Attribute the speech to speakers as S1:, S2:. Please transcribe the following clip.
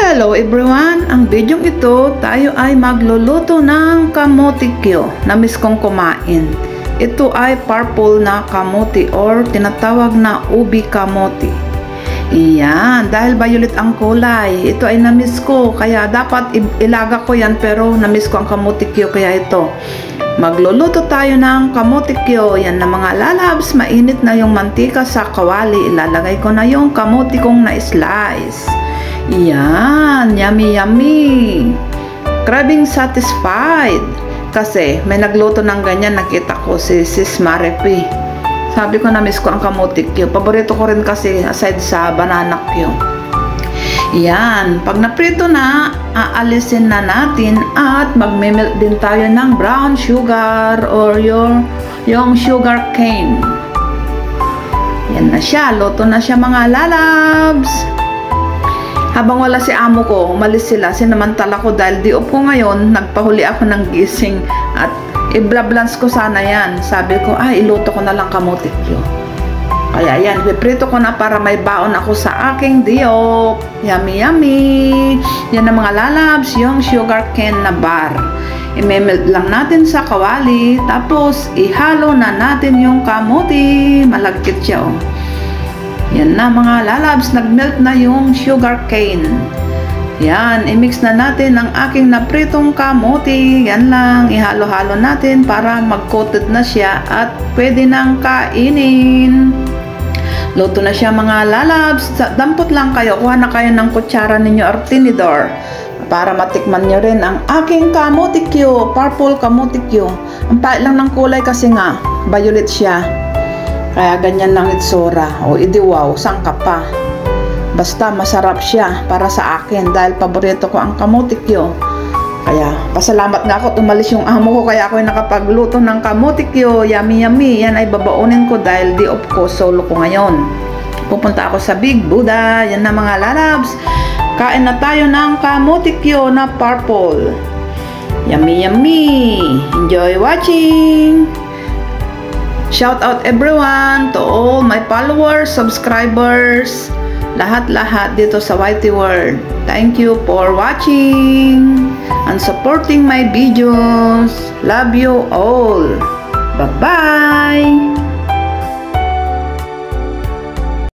S1: Hello everyone! Ang video ito, tayo ay magluluto ng kamotikyo na miss kong kumain. Ito ay purple na kamote or tinatawag na ubi kamote. Iyan, dahil violet ang kulay, ito ay na-miss ko, kaya dapat ilaga ko yan, pero na-miss ko ang kamotikyo, kaya ito. Magluluto tayo ng kamotikyo. Yan na mga lalabs, mainit na yung mantika sa kawali. Ilalagay ko na yung kamote kong na-slice. Yan, yummy yummy. Craving satisfied. Kasi may nagluto ng ganyan, nakita ko si Sis Maripi. Sabi ko na miss ko ang kamotikyo. Paborito ko rin kasi aside sa banana Q. Yan, pag naprito na, aalisin na natin at magme-melt din tayo ng brown sugar or yung sugar cane. Yan na siya, luto na siya mga lalabs. Habang wala si amo ko, umalis sila, sinamantala ko dahil di off ko ngayon, nagpahuli ako ng gising at i-blablance ko sana yan. Sabi ko, iluto ko na lang kamotikyo. Kaya yan, piprito ko na para may baon ako sa aking diop. Yummy yummy! Yan ang mga lalabs, yung sugar cane na bar. I-melt lang natin sa kawali, tapos ihalo na natin yung kamote. Malagkit siya oh. Yan na mga lalabs, nagmelt na yung sugar cane. Yan, i-mix na natin ang aking napritong kamote. Yan lang, ihalo-halo natin para mag-coated na siya at pwede nang kainin. Luto na siya mga lalabs. Dampot lang kayo, kuha na kayo ng kutsara ninyo or tinidor para matikman nyo rin ang aking kamotikyo, purple kamotikyo. Ang pait lang ng kulay kasi nga, violet siya. Kaya ganyan lang itsura. O idi wow, sangka pa. Basta masarap siya para sa akin dahil paborito ko ang kamotikyo. Kaya pasalamat nga ako, umalis yung amo ko kaya ako nakapagluto ng kamotikyo. Yummy yummy. Yan ay babaunin ko dahil di off ko, solo ko ngayon. Pupunta ako sa Big Buddha. Yan na mga lalabs. Kain na tayo ng kamotikyo na purple. Yummy yummy. Enjoy watching. Shout out everyone to all my followers, subscribers, lahat-lahat dito sa Whitey World. Thank you for watching and supporting my videos. Love you all. Bye-bye!